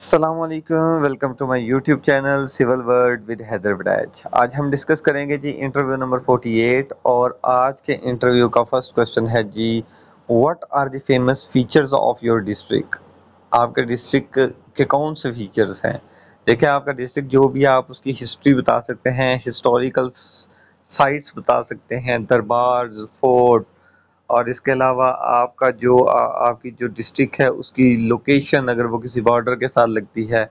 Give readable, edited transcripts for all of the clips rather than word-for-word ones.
अस्सलामुअलैकुम, welcome to my YouTube channel civil world with Haider वडाज। आज हम डिस्कस करेंगे जी इंटरव्यू नंबर 48 और आज के इंटरव्यू का फर्स्ट क्वेश्चन है जी, what are the famous features of your district. आपके डिस्ट्रिक्ट के कौन से फीचर्स हैं। देखिए, आपका डिस्ट्रिक्ट जो भी है आप उसकी हिस्ट्री बता सकते हैं, हिस्टोरिकल साइट्स बता सकते हैं, दरबार, फोर्ट, और इसके अलावा आपका जो आपकी जो डिस्ट्रिक्ट है उसकी लोकेशन, अगर वो किसी बॉर्डर के साथ लगती है,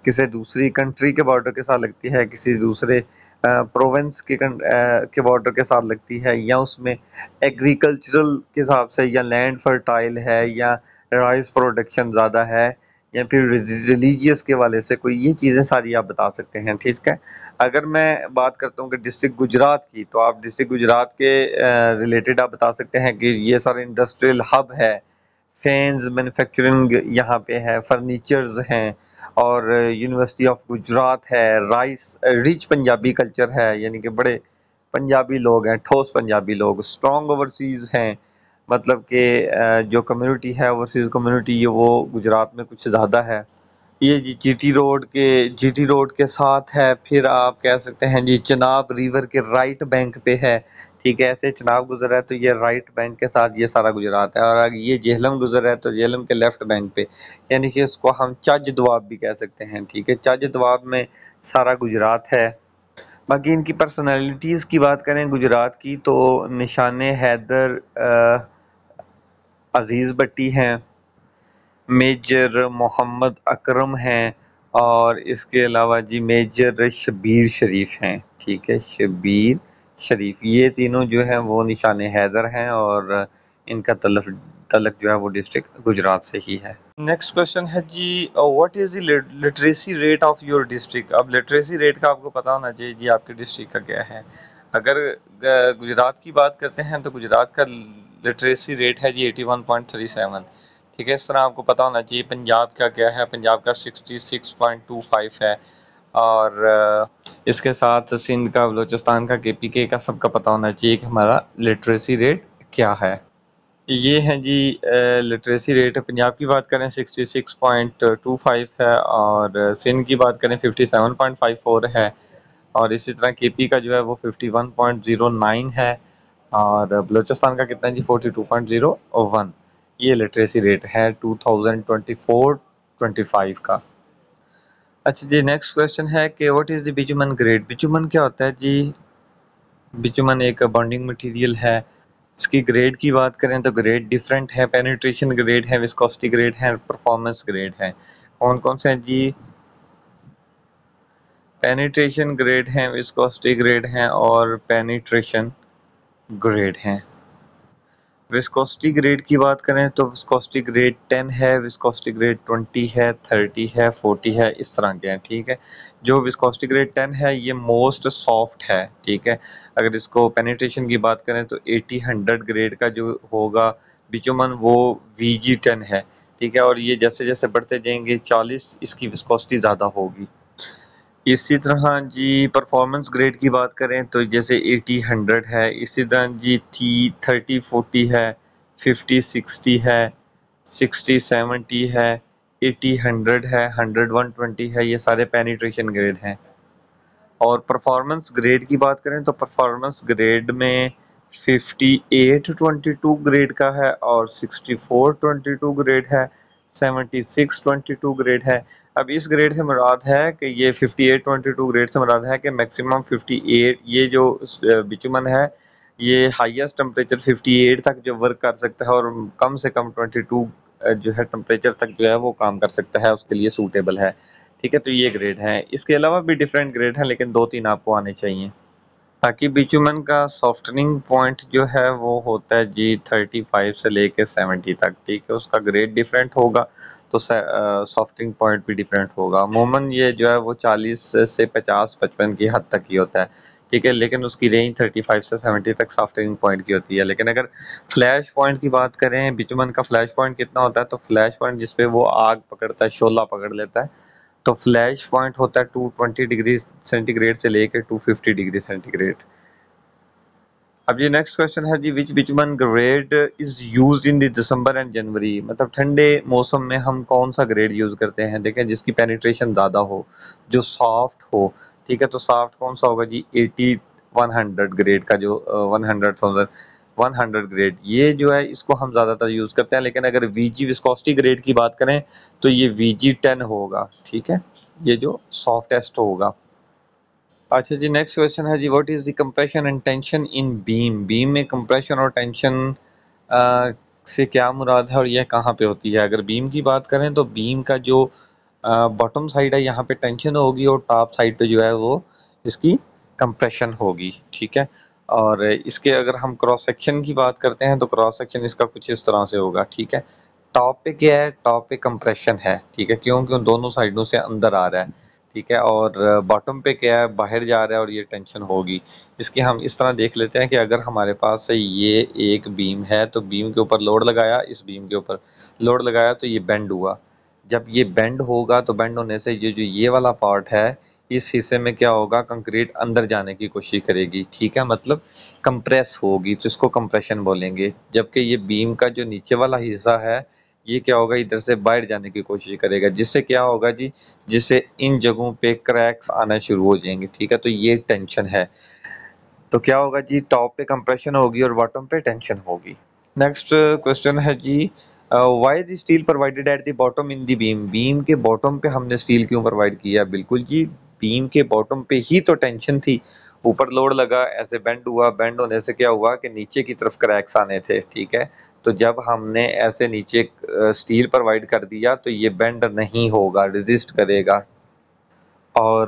किसी दूसरी कंट्री के बॉर्डर के साथ लगती है, किसी दूसरे प्रोविंस के बॉर्डर के साथ लगती है, या उसमें एग्रीकल्चरल के हिसाब से या लैंड फर्टाइल है या राइस प्रोडक्शन ज़्यादा है, या फिर रिलीजियस के वाले से कोई, ये चीज़ें सारी आप बता सकते हैं। ठीक है। अगर मैं बात करता हूँ कि डिस्ट्रिक्ट गुजरात की, तो आप डिस्ट्रिक्ट गुजरात के रिलेटेड आप बता सकते हैं कि ये सारे इंडस्ट्रियल हब है, फैंस मैन्युफैक्चरिंग यहाँ पे है, फर्नीचर्स हैं, और यूनिवर्सिटी ऑफ गुजरात है, राइस रिच पंजाबी कल्चर है, यानी कि बड़े पंजाबी लोग हैं, ठोस पंजाबी लोग, स्ट्रॉन्ग ओवरसीज हैं, मतलब कि जो कम्युनिटी है, ओवरसीज कम्युनिटी, ये वो गुजरात में कुछ ज़्यादा है। ये जी जीटी रोड के साथ है। फिर आप कह सकते हैं जी चनाब रिवर के राइट बैंक पे है। ठीक है, ऐसे चनाब गुजर है तो ये राइट बैंक के साथ ये सारा गुजरात है, और अगर ये जेहलम गुजर है तो जेहलम के लेफ्ट बैंक पे, यानी कि इसको हम चज दोआब भी कह सकते हैं। ठीक है, चज दोआब में सारा गुजरात है। बाकी इनकी पर्सनालिटीज़ की बात करें गुजरात की, तो निशाने हैदर अजीज़ भट्टी हैं, मेजर मोहम्मद अकरम हैं, और इसके अलावा जी मेजर शबीर शरीफ हैं। ठीक है, शबीर शरीफ, ये तीनों जो हैं वो निशाने हैदर हैं, और इनका तलक जो है वो डिस्ट्रिक्ट गुजरात से ही है। नेक्स्ट क्वेश्चन है जी, what is the literacy rate of your district. अब लिटरेसी रेट का आपको पता होना चाहिए जी आपके डिस्ट्रिक्ट का क्या है। अगर गुजरात की बात करते हैं तो गुजरात का लिटरेसी रेट है जी 81.37। ठीक है, इस तरह आपको पता होना चाहिए पंजाब का क्या है। पंजाब का 66.25 है, और इसके साथ सिंध का, बलोचिस्तान का, केपीके का सबका पता होना चाहिए कि हमारा लिटरेसी रेट क्या है। ये है जी लिटरेसी रेट। पंजाब की बात करें 66.25 है, और सिंध की बात करें 57.54 है, और इसी तरह केपी का जो है वो 51.09 है, और बलूचिस्तान का कितना है जी 42.01। ये लिटरेसी रेट है 2024-25 का। अच्छा जी, नेक्स्ट क्वेश्चन है कि what is the bitumen grade. Bitumen क्या होता है जी। बिटुमन एक बॉन्डिंग मटेरियल है। इसकी ग्रेड की बात करें तो ग्रेड डिफरेंट है, पेनिट्रेशन ग्रेड है, विस्कोसिटी ग्रेड है, परफॉर्मेंस ग्रेड है। कौन कौन से हैं जी। पेनिट्रेशन ग्रेड है, विस्कोसिटी ग्रेड है, और पेनिट्रेशन ग्रेड है। विस्कोसिटी ग्रेड की बात करें तो विस्कोसिटी ग्रेड 10 है, विस्कोसिटी ग्रेड 20 है, 30 है, 40 है, इस तरह के हैं। ठीक है, जो विस्कोसिटी ग्रेड 10 है ये मोस्ट सॉफ्ट है। ठीक है, अगर इसको पेनिट्रेशन की बात करें तो 80-100 ग्रेड का जो होगा बिटुमन, वो VG10 है। ठीक है, और ये जैसे जैसे बढ़ते जाएंगे 40 इसकी विस्कोसिटी ज़्यादा होगी। इसी तरह जी परफॉर्मेंस ग्रेड की बात करें तो जैसे 80-100 है, इसी तरह जी थी 30-40 है, 50-60 है, 60-70 है, 80-100 है, 100-120 है, ये सारे पेनिट्रेशन ग्रेड हैं। और परफॉर्मेंस ग्रेड की बात करें तो परफॉर्मेंस ग्रेड में 58-22 ग्रेड का है, और 64-22 ग्रेड है, 76-22 ग्रेड है। अब इस ग्रेड से मुराद है कि ये 58-22 ग्रेड से मुराद है कि मैक्सिमम 58, ये जो बिचुमन है ये हाईएस्ट टेम्परेचर 58 तक जो वर्क कर सकता है, और कम से कम 22 जो है टेम्परेचर तक जो है वो काम कर सकता है, उसके लिए सूटेबल है। ठीक है, तो ये ग्रेड है। इसके अलावा भी डिफरेंट ग्रेड हैं, लेकिन 2-3 आपको आने चाहिए। बाकी बिचुमन का सॉफ्टनिंग पॉइंट जो है वो होता है जी 35 से लेके 70 तक। ठीक है, उसका ग्रेड डिफरेंट होगा तो सॉफ्टनिंग पॉइंट भी डिफरेंट होगा। अमूमन ये जो है वो 40 से 50-55 की हद तक ही होता है। ठीक है, लेकिन उसकी रेंज 35 से 70 तक सॉफ्टनिंग पॉइंट की होती है। लेकिन अगर फ्लैश पॉइंट की बात करें, बिचुमन का फ्लैश पॉइंट कितना होता है, तो फ्लैश पॉइंट जिसपे वो आग पकड़ता है, शोला पकड़ लेता है, तो फ्लैश पॉइंट होता है 220 डिग्री सेंटीग्रेड से लेकर 250 डिग्री सेंटीग्रेड। अब ये नेक्स्ट क्वेश्चन है जी, which bitumen grade is used in the December and January, मतलब ठंडे मौसम में हम कौन सा ग्रेड यूज करते हैं। देखें, जिसकी पेनिट्रेशन ज़्यादा हो, जो सॉफ्ट हो, ठीक है। तो सॉफ्ट कौन सा होगा जी, 80 100 ग्रेड का, जो 100 ग्रेड, ये जो है इसको हम ज़्यादातर यूज़ करते हैं। लेकिन अगर वीजी विस्कोसिटी ग्रेड की बात करें तो ये VG10 होगा, ठीक है, ये जो सॉफ्टेस्ट होगा। अच्छा जी, नेक्स्ट क्वेश्चन है जी, what is the compression and tension in beam. Beam में कंप्रेशन और टेंशन से क्या मुराद है और यह कहाँ पे होती है। अगर बीम की बात करें तो बीम का जो बॉटम साइड है यहाँ पे टेंशन होगी और टॉप साइड पे जो है वो इसकी कंप्रेशन होगी, ठीक है। और इसके अगर हम क्रॉस सेक्शन की बात करते हैं तो क्रॉस सेक्शन इसका कुछ इस तरह से होगा, ठीक है। टॉप पे क्या है, टॉप पे कंप्रेशन है, ठीक है, क्यों, क्यों दोनों साइडों से अंदर आ रहा है, ठीक है। और बॉटम पे क्या है, बाहर जा रहा है और ये टेंशन होगी। इसके हम इस तरह देख लेते हैं कि अगर हमारे पास से ये एक बीम है तो बीम के ऊपर लोड लगाया, इस बीम के ऊपर लोड लगाया तो ये बेंड हुआ। जब ये बेंड होगा तो बेंड होने से ये जो ये वाला पार्ट है, इस हिस्से में क्या होगा, कंक्रीट अंदर जाने की कोशिश करेगी, ठीक है, मतलब कंप्रेस होगी, तो इसको कंप्रेशन बोलेंगे। जबकि ये बीम का जो नीचे वाला हिस्सा है, ये क्या होगा, इधर से बाहर जाने की कोशिश करेगा, जिससे क्या होगा जी, जिससे इन जगहों पे क्रैक्स आना शुरू हो जाएंगे, ठीक है। तो ये टेंशन है। तो क्या होगा जी, टॉप पे कंप्रेशन होगी और बॉटम पे टेंशन होगी। नेक्स्ट क्वेश्चन है जी, why the steel provided at the bottom in the beam. Beam के बॉटम पे हमने स्टील क्यों प्रोवाइड किया। बिल्कुल जी, बीम के बॉटम पे ही तो टेंशन थी, ऊपर लोड लगा, ऐसे बेंड हुआ, बेंड होने से क्या हुआ कि नीचे की तरफ क्रैक्स आने थे, ठीक है। तो जब हमने ऐसे नीचे स्टील प्रोवाइड कर दिया तो ये बेंड नहीं होगा, रेजिस्ट करेगा। और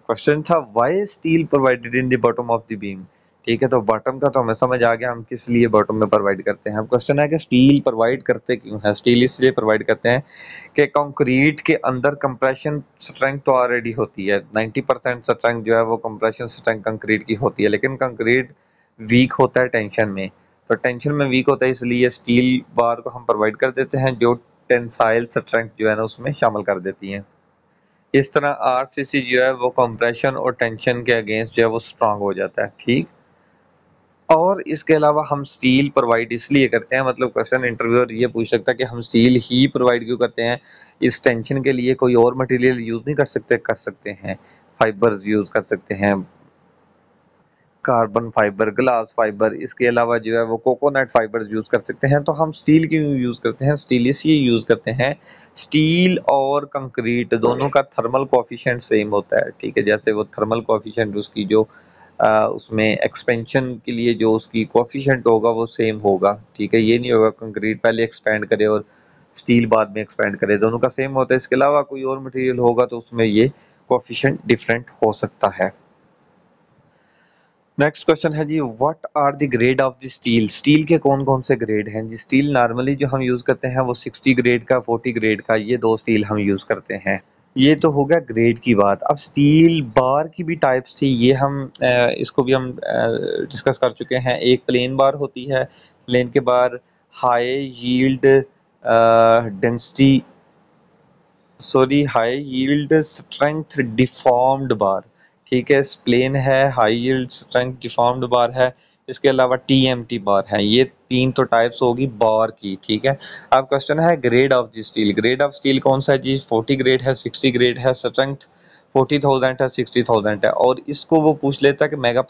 क्वेश्चन था, why steel provided in the bottom of the beam, ठीक है। तो बॉटम का तो हमें समझ आ गया, हम किस लिए बॉटम में प्रोवाइड करते हैं। अब क्वेश्चन है कि स्टील प्रोवाइड करते क्यों है। स्टील इसलिए प्रोवाइड करते हैं कि कंक्रीट के अंदर कंप्रेशन स्ट्रेंथ तो ऑलरेडी होती है, 90% स्ट्रेंथ जो है वो कंप्रेशन स्ट्रेंथ कंक्रीट की होती है, लेकिन कंक्रीट वीक होता है टेंशन में। तो टेंशन में वीक होता है, इसलिए स्टील बार को हम प्रोवाइड कर देते हैं जो टेंसाइल स्ट्रेंथ जो है ना उसमें शामिल कर देती है। इस तरह आरसीसी जो है वो कंप्रेशन और टेंशन के अगेंस्ट जो है वो स्ट्रांग हो जाता है, ठीक। और इसके अलावा हम स्टील प्रोवाइड इसलिए करते हैं, मतलब क्वेश्चन इंटरव्यूअर ये पूछ सकता है कि हम स्टील ही प्रोवाइड क्यों करते हैं, इस टेंशन के लिए कोई और मटेरियल यूज नहीं कर सकते। कर सकते हैं, फाइबर्स यूज कर सकते हैं, कार्बन फाइबर, ग्लास फाइबर, इसके अलावा जो है वो कोकोनट फाइबर्स यूज कर सकते हैं। तो हम स्टील क्यों यूज करते हैं, स्टील इसलिए यूज करते हैं, स्टील और कंक्रीट दोनों का थर्मल कोफिशिएंट सेम होता है, ठीक है। जैसे वो थर्मल कोफिशिएंट उसकी जो उसमें एक्सपेंशन के लिए जो उसकी कोफिशिएंट होगा वो सेम होगा, ठीक है। ये नहीं होगा कंक्रीट पहले एक्सपेंड करे और स्टील बाद में एक्सपेंड करे, दोनों का सेम होता है। इसके अलावा कोई और मटेरियल होगा तो उसमें ये कोफिशिएंट डिफरेंट हो सकता है। नेक्स्ट क्वेश्चन है जी, what are the grade of the steel. Steel के कौन कौन से ग्रेड हैं जी। स्टील नॉर्मली जो हम यूज करते हैं वो 60 ग्रेड का, 40 ग्रेड का, ये दो स्टील हम यूज करते हैं। ये तो हो गया ग्रेड की बात। अब स्टील बार की भी टाइप्स थी, ये हम इसको भी हम डिस्कस कर चुके हैं। एक प्लेन बार होती है, प्लेन के bar high yield density, sorry, high yield strength deformed bar, ठीक है। प्लेन है, high yield strength deformed bar है, इसके अलावा TMT बार है। ये तीन तो टाइप्स होगी बार की, ठीक है। अब क्वेश्चन है grade of the steel. Grade of steel कौन सा है जी, 40 ग्रेड है, 60 ग्रेड है, स्ट्रेंथ 40,000 है, 60,000 है। और इसको वो पूछ लेता है कि मेगा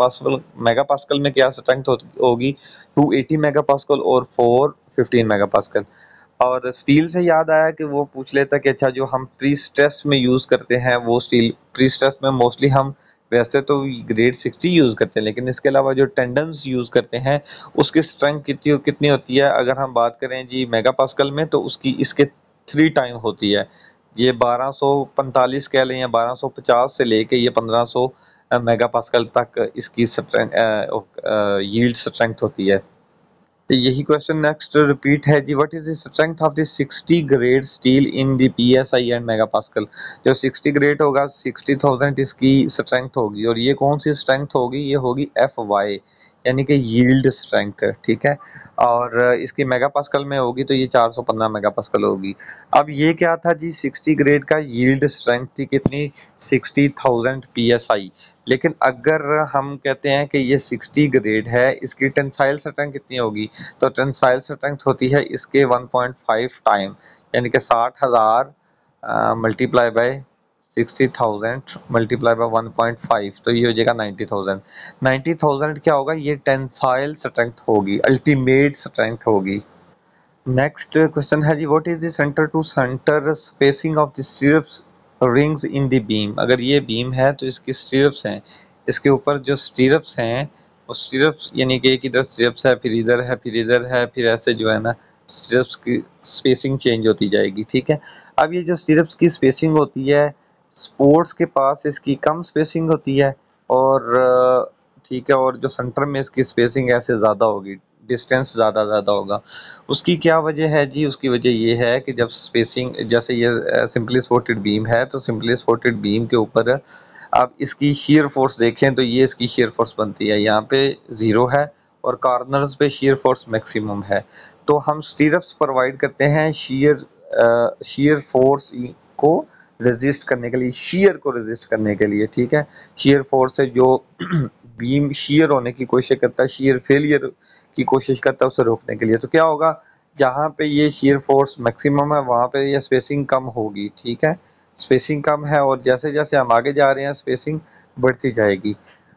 पास्कल में क्या स्ट्रेंथ होगी, 280 मेगा पास्कल और 415 मेगा पास्कल। और स्टील से याद आया कि वो पूछ लेता कि अच्छा, जो हम प्री स्ट्रेस में यूज करते हैं वो स्टील, प्री स्ट्रेस में मोस्टली हम वैसे तो ग्रेड 60 यूज करते हैं, लेकिन इसके अलावा जो टेंडन्स यूज करते हैं उसकी स्ट्रेंथ कितनी होती है। अगर हम बात करें जी मेगा पास्कल में तो उसकी इसके 3 टाइम होती है। ये 1245 कह लें या 1250 से लेके ये 1500 मेगा पास्कल तक इसकी यील्ड स्ट्रेंथ होती है। तो यही क्वेश्चन नेक्स्ट रिपीट है जी, what is the strength of the 60 grade steel in the PSI and mega pascal. जो 60 ग्रेड होगा 60,000 इसकी स्ट्रेंथ होगी, और ये कौन सी स्ट्रेंथ होगी, ये होगी FY, यानी कि यील्ड स्ट्रेंथ, ठीक है। और इसकी मेगा पास्कल में होगी तो ये 415 मेगा पास्कल होगी। अब ये क्या था जी, 60 ग्रेड का यील्ड स्ट्रेंथ थी कितनी, 60,000 PSI, लेकिन अगर हम कहते हैं कि ये 60 ग्रेड है, इसकी टेंसाइल स्ट्रेंथ कितनी होगी, तो टेंसाइल स्ट्रेंथ होती है इसके 1.5 टाइम, यानी कि 60,000 मल्टीप्लाई बाय 60,000 मल्टीप्लाई बाय 1.5, तो ये हो जाएगा 90,000। 90,000 क्या होगा, ये टेंसाइल स्ट्रेंथ होगी, अल्टीमेट स्ट्रेंथ होगी। नेक्स्ट क्वेश्चन है जी, what is the centre to centre spacing of the strips rings in the beam. अगर ये बीम है तो इसकी स्ट्रिप्स हैं, इसके ऊपर जो स्टिरप्स हैं वो स्टिरप्स, यानी कि एक इधर स्टिरप्स है, फिर इधर है, फिर इधर है, फिर ऐसे जो है ना स्टिरप्स की स्पेसिंग चेंज होती जाएगी। ठीक है, अब ये जो स्टिरप्स की स्पेसिंग होती है, स्पोर्ट्स के पास इसकी कम स्पेसिंग होती है, और ठीक है, और जो सेंटर में इसकी स्पेसिंग ऐसे ज़्यादा होगी, डिस्टेंस ज़्यादा होगा। उसकी क्या वजह है जी, उसकी वजह ये है कि जब स्पेसिंग, जैसे ये सिंपली सपोर्टेड बीम है, तो सिंपली सपोर्टेड बीम के ऊपर आप इसकी शीयर फोर्स देखें तो ये इसकी शीयर फोर्स बनती है, यहाँ पे 0 है और कॉर्नर्स पे शीयर फोर्स मैक्सिमम है। तो हम स्टीरप्स प्रोवाइड करते हैं शीयर फोर्स को रेजिस्ट करने के लिए, शीयर को रेजिस्ट करने के लिए। ठीक है, शीयर फोर्स से जो बीम शीयर होने की कोशिश करता है, शीयर फेलियर की कोशिश करता है उसे रोकने के लिए, तो क्या होगा, जहाँ पे ये शीयर फोर्स मैक्सिमम है वहाँ पे ये स्पेसिंग कम होगी। ठीक है, स्पेसिंग कम है, और जैसे जैसे हम आगे जा रहे हैं स्पेसिंग बढ़ती जाएगी।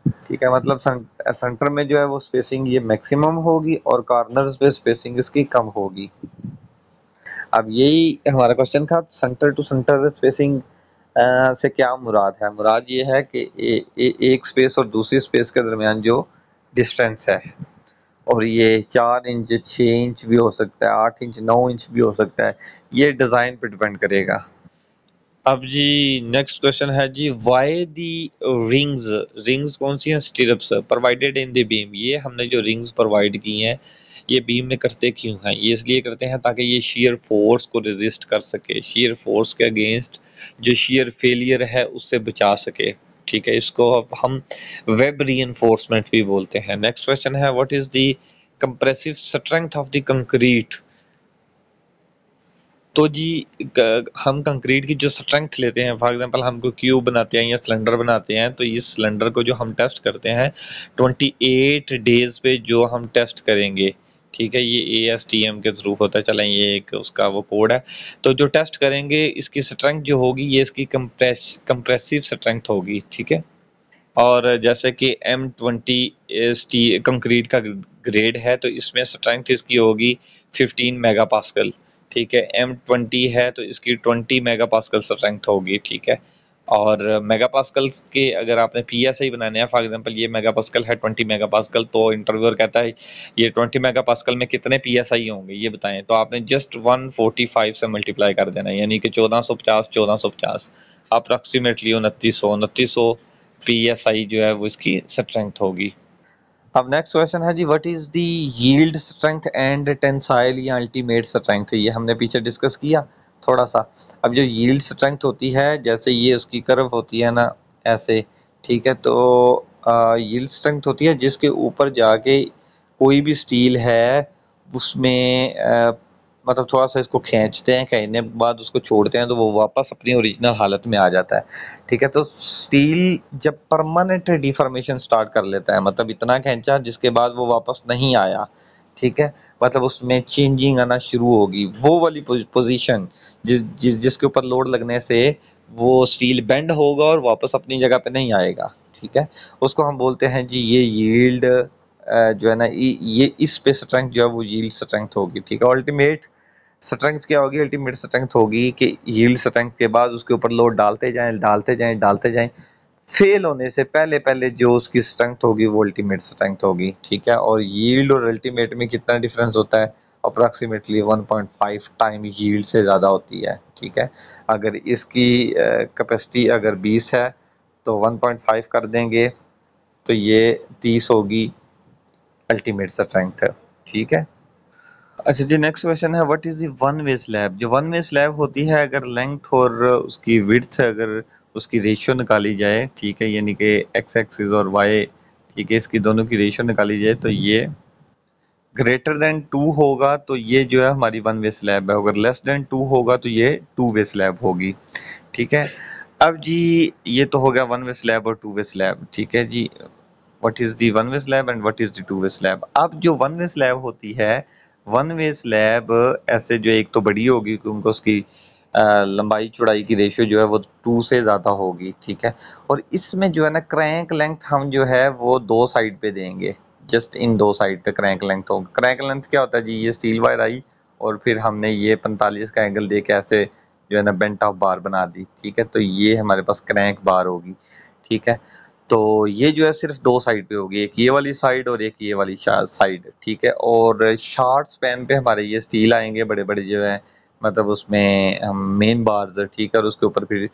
ठीक है, मतलब सेंटर में जो है वो स्पेसिंग ये मैक्सिमम होगी और कॉर्नर्स पे स्पेसिंग इसकी कम होगी। अब यही हमारा क्वेश्चन था, सेंटर टू सेंटर स्पेसिंग से क्या मुराद है। मुराद ये है कि एक स्पेस और दूसरी स्पेस के दरमियान जो डिस्टेंस है, और ये 4 इंच 6 इंच भी हो सकता है, 8 इंच 9 इंच भी हो सकता है, ये डिज़ाइन पे डिपेंड करेगा। अब जी नेक्स्ट क्वेश्चन है जी, वाई दी रिंग्स, रिंग्स कौन सी हैं, stirrups provided in the beam. ये हमने जो रिंग्स प्रोवाइड की हैं ये बीम में करते क्यों हैं, ये इसलिए करते हैं ताकि ये शेयर फोर्स को रेजिस्ट कर सके, शेयर फोर्स के अगेंस्ट जो शेयर फेलियर है उससे बचा सके। ठीक है, इसको अब हम वेब रीइंफोर्समेंट भी बोलते हैं। नेक्स्ट क्वेश्चन है, what is the compressive strength of the concrete. तो जी हम कंक्रीट की जो स्ट्रेंथ लेते हैं, फॉर एग्जांपल हम कोई क्यूब बनाते हैं या सिलेंडर बनाते हैं, तो इस सिलेंडर को जो हम टेस्ट करते हैं 28 डेज पे जो हम टेस्ट करेंगे। ठीक है, ये ASTM के थ्रू होता है, चलें ये एक उसका वो कोड है। तो जो टेस्ट करेंगे इसकी स्ट्रेंथ जो होगी ये इसकी कंप्रेसिव स्ट्रेंथ होगी। ठीक है, और जैसे कि M20 कंक्रीट का ग्रेड है तो इसमें स्ट्रेंथ इसकी होगी 15 मेगा पास्कल। ठीक है, M20 है तो इसकी 20 मेगा पास्कल स्ट्रेंथ होगी। ठीक है, और मेगा पास्कल के अगर आपने PSI बनाने हैं, फॉर एग्जांपल ये मेगा पास्कल है 20 मेगा पास्कल, तो इंटरव्यूअर कहता है ये 20 मेगा पास्कल में कितने PSI होंगे ये बताएं, तो आपने जस्ट 145 से मल्टीप्लाई कर देना है, यानी कि 1450 अप्रॉक्सीमेटली 2900 PSI जो है वो इसकी स्ट्रेंथ होगी। अब नेक्स्ट क्वेश्चन है जी, what is the yield strength and tensile या अल्टीमेट स्ट्रेंथ। ये हमने पीछे डिस्कस किया थोड़ा सा। अब जो यील्ड स्ट्रेंथ होती है, जैसे ये उसकी कर्व होती है ना ऐसे, ठीक है, तो यील्ड स्ट्रेंथ होती है जिसके ऊपर जाके कोई भी स्टील है उसमें मतलब थोड़ा सा इसको खींचते हैं, खींचने के बाद उसको छोड़ते हैं तो वो वापस अपनी ओरिजिनल हालत में आ जाता है। ठीक है, तो स्टील जब परमानेंट डिफॉर्मेशन स्टार्ट कर लेता है, मतलब इतना खींचा जिसके बाद वो वापस नहीं आया, ठीक है, मतलब उसमें चेंजिंग आना शुरू होगी, वो वाली पोजीशन जिसके ऊपर लोड लगने से वो स्टील बेंड होगा और वापस अपनी जगह पे नहीं आएगा। ठीक है, उसको हम बोलते हैं जी ये यील्ड जो है ना, ये इस पे स्ट्रेंथ जो है वो यील्ड स्ट्रेंथ होगी। ठीक है, अल्टीमेट स्ट्रेंथ क्या होगी, अल्टीमेट स्ट्रेंथ होगी कि यील्ड स्ट्रेंथ के बाद उसके ऊपर लोड डालते जाएं, फेल होने से पहले पहले जो उसकी स्ट्रेंथ होगी वो अल्टीमेट स्ट्रेंथ होगी। ठीक है, और यील्ड और अल्टीमेट में कितना डिफरेंस होता है, अप्रॉक्सीमेटली 1.5 टाइम यील्ड से ज़्यादा होती है। ठीक है, अगर इसकी कैपेसिटी अगर 20 है तो 1.5 कर देंगे तो ये 30 होगी अल्टीमेट स्ट्रेंथ। ठीक है, अच्छा जी नेक्स्ट क्वेश्चन है, what is the one way slab. जो वन वे स्लैब होती है, अगर लेंथ और उसकी विड्थ अगर उसकी रेशियो निकाली जाए, ठीक है, यानी कि एक्स एक्सिस और वाई, ठीक है, इसकी दोनों की रेशियो निकाली जाए तो ये ग्रेटर देन 2 होगा तो ये जो है हमारी वन वे स्लैब है, अगर लेस देन 2 होगा तो ये टू वे स्लैब होगी। ठीक है, अब जी ये तो हो गया वन वे स्लैब और टू वे स्लैब, ठीक है जी। What is the one way slab and what is the two way slab. अब जो वन वे स्लैब होती है, वन वे स्लैब ऐसे जो एक तो बड़ी होगी क्योंकि उसकी लंबाई चौड़ाई की रेशियो जो है वो 2 से ज़्यादा होगी, ठीक है। और इसमें जो है ना क्रैंक लेंथ हम जो है वो दो साइड पे देंगे, जस्ट इन दो साइड पे क्रैंक लेंथ होगा। क्रैंक लेंथ क्या होता है जी, ये स्टील वायर आई और फिर हमने ये 45 का एंगल दे के ऐसे जो है ना बेंट ऑफ बार बना दी, ठीक है। तो ये हमारे पास क्रैंक बार होगी, ठीक है। तो ये जो है सिर्फ दो साइड पे होगी, एक ये वाली साइड और एक ये वाली साइड, ठीक है। और शॉर्ट स्पैन पे हमारे ये स्टील आएंगे बड़े बड़े जो है, मतलब उसमें हम मेन बार्स, ठीक है, और उसके ऊपर फिर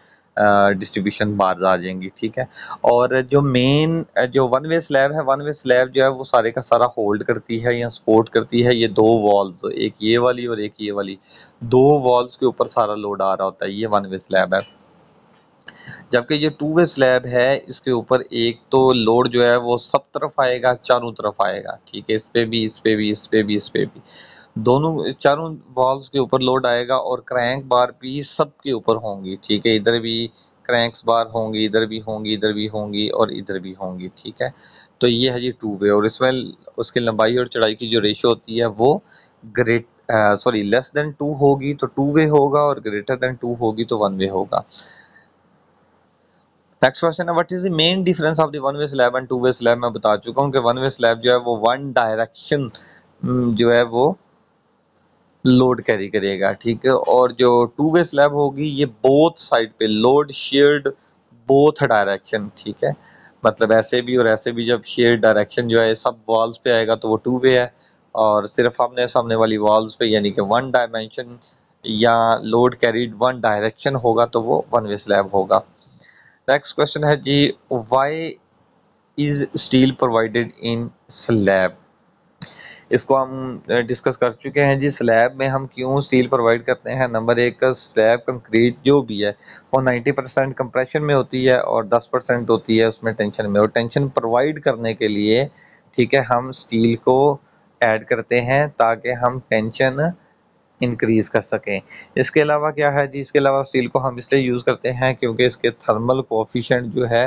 डिस्ट्रीब्यूशन बार्स आ जाएंगी, ठीक है। और जो मेन जो वन वे स्लैब है, वन वे स्लैब जो है वो सारे का सारा होल्ड करती है या सपोर्ट करती है ये दो वॉल्स, एक ये वाली और एक ये वाली, दो वॉल्स के ऊपर सारा लोड आ रहा होता है, ये वन वे स्लैब है। जबकि ये टू वे स्लैब है, इसके ऊपर एक तो लोड जो है वो सब तरफ आएगा, चारों तरफ आएगा, ठीक है। इस पे भी, इस पे भी, इस पे भी, इस पे भी, दोनों चारों वॉल्स के ऊपर लोड आएगा। और क्रैंक बार भी सब के ऊपर होंगी, ठीक है। इधर भी क्रैंक्स बार होंगी, इधर भी होंगी, इधर भी होंगी और इधर भी होंगी, ठीक है। तो ये है जी टू वे। और इसमें उसकी लंबाई और चौड़ाई की जो रेशियो होती है वो ग्रेट सॉरी लेस देन 2 होगी तो टू वे होगा, और ग्रेटर देन 2 होगी तो वन वे होगा। नेक्स्ट क्वेश्चन है, what is the main difference of the one way slab and to way slab. मैं बता चुका हूँ कि वन वे स्लैब जो है वो वन डायरेक्शन जो है वो लोड कैरी करेगा, ठीक है। और जो टू वे स्लैब होगी ये बोथ साइड पे लोड शेयर्ड बोथ डायरेक्शन, ठीक है। मतलब ऐसे भी और ऐसे भी जब शेयर डायरेक्शन जो है सब वॉल्स पे आएगा तो वो टू वे है, और सिर्फ आमने सामने वाली वॉल्स पे यानी कि वन डायमेंशन या लोड कैरीड वन डायरेक्शन होगा तो वो वन वे स्लैब होगा। नेक्स्ट क्वेश्चन है जी, why is steel provided in slab. इसको हम डिस्कस कर चुके हैं जी। स्लैब में हम क्यों स्टील प्रोवाइड करते हैं। नंबर एक, स्लैब कंक्रीट जो भी है वो 90% कंप्रेशन में होती है और 10% होती है उसमें टेंशन में। और टेंशन प्रोवाइड करने के लिए, ठीक है, हम स्टील को ऐड करते हैं ताकि हम टेंशन इंक्रीज कर सकें। इसके अलावा क्या है जी, इसके अलावा स्टील को हम इसलिए यूज़ करते हैं क्योंकि इसके थर्मल कोएफिशिएंट जो है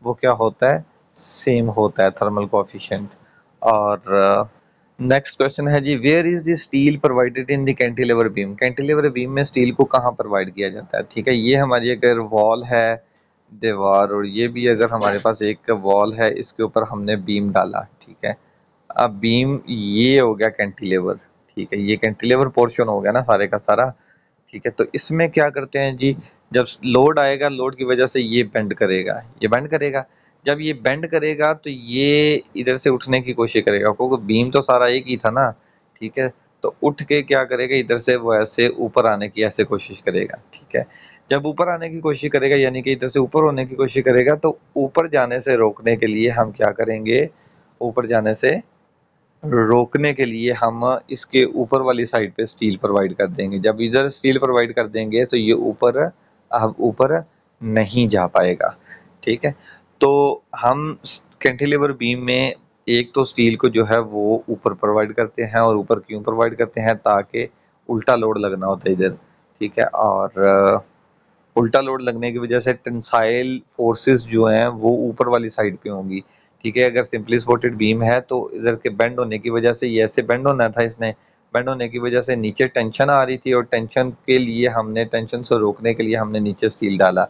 वो क्या होता है, सेम होता है थर्मल कोएफिशिएंट। और नेक्स्ट क्वेश्चन है जी, where is the steel provided in the cantilever beam. Cantilever beam में स्टील को कहाँ प्रोवाइड किया जाता है, ठीक है। ये हमारी अगर वॉल है दीवार, और ये भी अगर हमारे पास एक वॉल है, इसके ऊपर हमने बीम डाला, ठीक है। अब बीम ये हो गया कैंटिलीवर, ठीक है, ये कैंटिलीवर पोर्शन हो गया ना सारे का सारा, ठीक है। तो इसमें क्या करते हैं जी, जब लोड आएगा लोड की वजह से ये बेंड करेगा, ये बेंड करेगा। जब ये बेंड करेगा तो ये इधर से उठने की कोशिश करेगा क्योंकि बीम तो सारा एक ही था ना, ठीक है। तो उठ के क्या करेगा, इधर से वो ऐसे ऊपर आने की ऐसे कोशिश करेगा, ठीक है। जब ऊपर आने की कोशिश करेगा यानी कि इधर से ऊपर होने की कोशिश करेगा, तो ऊपर जाने से रोकने के लिए हम क्या करेंगे, ऊपर जाने से रोकने के लिए हम इसके ऊपर वाली साइड पे स्टील प्रोवाइड कर देंगे। जब इधर स्टील प्रोवाइड कर देंगे तो ये ऊपर अब ऊपर नहीं जा पाएगा, ठीक है। तो हम कैंटिलीवर बीम में एक तो स्टील को जो है वो ऊपर प्रोवाइड करते हैं, और ऊपर क्यों प्रोवाइड करते हैं, ताकि उल्टा लोड लगना होता है इधर, ठीक है। और उल्टा लोड लगने की वजह से टेंसाइल फोर्सेस जो हैं वो ऊपर वाली साइड पे होंगी, ठीक है। अगर सिंपली सपोर्टेड बीम है तो इधर के बेंड होने की वजह से ये ऐसे बेंड होना था, इसने बेंड होने की वजह से नीचे टेंशन आ रही थी, और टेंशन के लिए हमने टेंशन से रोकने के लिए हमने नीचे स्टील डाला।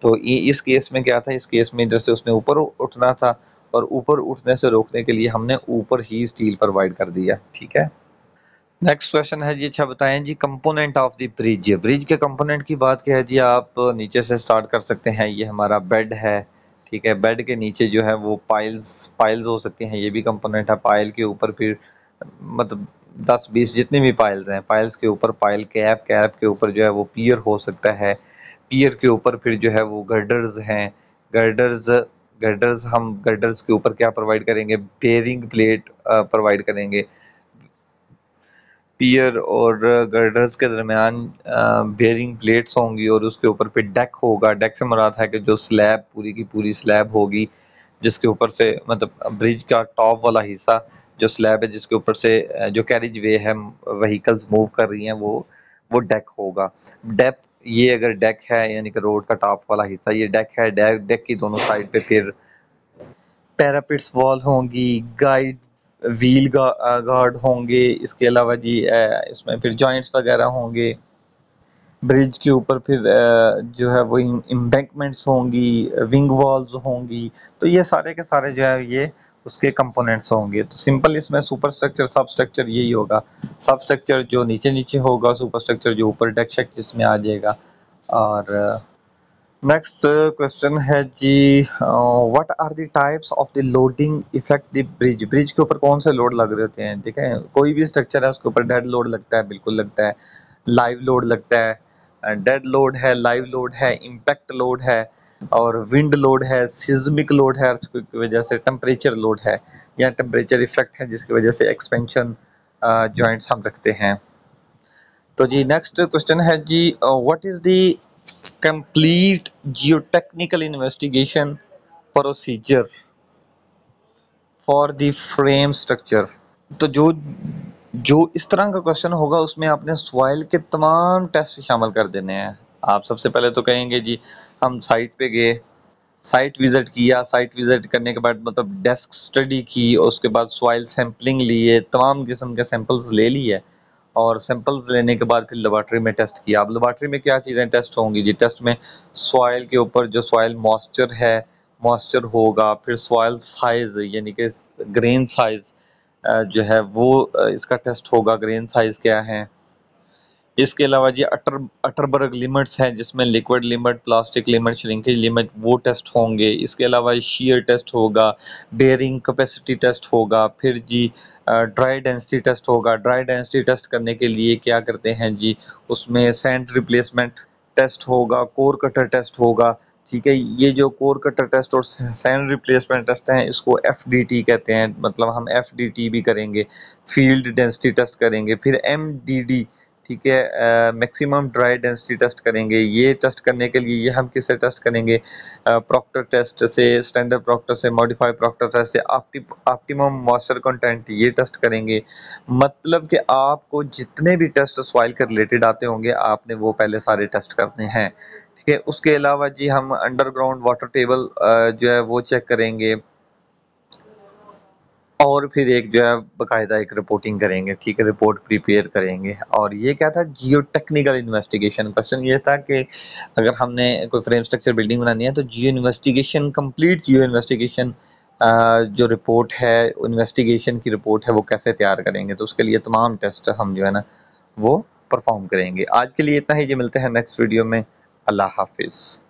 तो इस केस में क्या था, इस केस में इधर से उसने ऊपर उठना था, और ऊपर उठने से रोकने के लिए हमने ऊपर ही स्टील प्रोवाइड कर दिया, ठीक है। नेक्स्ट क्वेश्चन है जी, अच्छा बताएं जी component of the bridge. Bridge के कंपोनेंट की बात क्या है जी, आप नीचे से स्टार्ट कर सकते हैं। ये हमारा बेड है, ठीक है। बेड के नीचे जो है वो पाइल्स पाइल्स हो सकती हैं, ये भी कंपोनेंट है। पाइल के ऊपर फिर मतलब 10-20 जितने भी पाइल्स हैं, पाइल्स के ऊपर पाइल कैप, कैप के ऊपर जो है वो पियर हो सकता है। पियर के ऊपर फिर जो है वो गर्डर्स हैं। गर्डर्स गर्डर्स हम गर्डर्स के ऊपर क्या प्रोवाइड करेंगे, बेयरिंग प्लेट प्रोवाइड करेंगे। पियर और गर्डर्स के दरमियान बेयरिंग प्लेट्स होंगी, और उसके ऊपर फिर डेक होगा। डेक से मुराद है कि जो स्लैब पूरी की पूरी स्लैब होगी, जिसके ऊपर से मतलब ब्रिज का टॉप वाला हिस्सा जो स्लैब है, जिसके ऊपर से जो कैरिज वे है व्हीकल्स मूव कर रही हैं, वो डेक होगा। डेक ये अगर डेक है यानी कि रोड का टॉप वाला हिस्सा ये डेक है, डेक की दोनों साइड पे फिर पैरापिट्स वॉल होंगी, गाइड व्हील गार्ड होंगे, इसके अलावा जी इसमें फिर जॉइंट्स वगैरह होंगे, ब्रिज के ऊपर फिर जो है वो एम्बैंकमेंट्स होंगी, विंग वॉल्स होंगी। तो ये सारे के सारे जो है ये उसके कंपोनेंट्स होंगे। तो सिंपल इसमें सुपर स्ट्रक्चर सब स्ट्रक्चर यही होगा, सब स्ट्रक्चर जो नीचे नीचे होगा, सुपर स्ट्रक्चर जो ऊपर डेक शेक जिसमें आ जाएगा। और नेक्स्ट क्वेश्चन है जी, what are the types of the loading effect the bridge, bridge के ऊपर कौन से लोड लग रहे होते हैं। ठीक है, कोई भी स्ट्रक्चर है उसके ऊपर डेड लोड लगता है, बिल्कुल लगता है, लाइव लोड लगता है, डेड लोड है, लाइव लोड है, इम्पैक्ट लोड है, और विंड लोड है, सिज्मिक लोड है अर्थक्वेक की वजह से, टेम्परेचर लोड है या टेम्परेचर इफेक्ट है जिसकी वजह से एक्सपेंशन जॉइंट्स हम रखते हैं। तो जी नेक्स्ट क्वेश्चन है जी, what is the complete geotechnical investigation procedure for the frame structure. तो जो जो इस तरह का क्वेश्चन होगा उसमें आपने सॉइल के तमाम टेस्ट शामिल कर देने हैं। आप सबसे पहले तो कहेंगे जी हम साइट पे गए, साइट विजिट किया, साइट विजिट करने के बाद मतलब डेस्क स्टडी की, उसके बाद सॉइल सैंपलिंग लिए, तमाम किस्म के सैंपल्स ले लिए, और सैंपल्स लेने के बाद फिर लेबॉर्ट्री में टेस्ट किया। अब लेबॉर्ट्री में क्या चीज़ें टेस्ट होंगी जी, टेस्ट में सॉइल के ऊपर जो सॉइल मॉइस्चर है, मॉइस्चर होगा, फिर सॉइल साइज यानी कि ग्रेन साइज जो है वो इसका टेस्ट होगा, ग्रेन साइज क्या है। इसके अलावा जी अटरबर्ग लिमिट्स हैं जिसमें liquid limit, plastic limit, shrinkage limit वो टेस्ट होंगे। इसके अलावा शीयर टेस्ट होगा, बेयरिंग कैपेसिटी टेस्ट होगा, फिर जी ड्राई डेंसिटी टेस्ट होगा। ड्राई डेंसिटी टेस्ट करने के लिए क्या करते हैं जी, उसमें सैंड रिप्लेसमेंट टेस्ट होगा, कोर कटर टेस्ट होगा। ठीक है, ये जो कोर कटर टेस्ट और सैंड रिप्लेसमेंट टेस्ट हैं इसको एफडीटी कहते हैं, मतलब हम एफडीटी भी करेंगे, फील्ड डेंसिटी टेस्ट करेंगे, फिर एमडीडी, ठीक है, मैक्सिमम ड्राई डेंसिटी टेस्ट करेंगे। ये टेस्ट करने के लिए ये हम किससे टेस्ट करेंगे, प्रॉक्टर टेस्ट से, स्टैंडर्ड प्रॉक्टर से, मॉडिफाइड प्रॉक्टर टेस्ट से, ऑप्टिमम मॉइस्चर कंटेंट ये टेस्ट करेंगे। मतलब कि आपको जितने भी टेस्ट सॉइल के रिलेटेड आते होंगे आपने वो पहले सारे टेस्ट करने हैं। ठीक है, उसके अलावा जी हम अंडरग्राउंड वाटर टेबल जो है वो चेक करेंगे, और फिर एक जो है बाकायदा एक रिपोर्टिंग करेंगे। ठीक है, रिपोर्ट प्रिपेयर करेंगे। और ये क्या था, जियो टेक्निकल इन्वेस्टिगेशन। क्वेश्चन ये था कि अगर हमने कोई फ्रेम स्ट्रक्चर बिल्डिंग बनानी है तो जियो इन्वेस्टिगेशन, कंप्लीट जियो इन्वेस्टिगेशन जो रिपोर्ट है, इन्वेस्टिगेशन की रिपोर्ट है वो कैसे तैयार करेंगे। तो उसके लिए तमाम टेस्ट हम जो है ना वो परफॉर्म करेंगे। आज के लिए इतना ही, जो मिलते हैं नेक्स्ट वीडियो में। अल्लाह हाफिज़।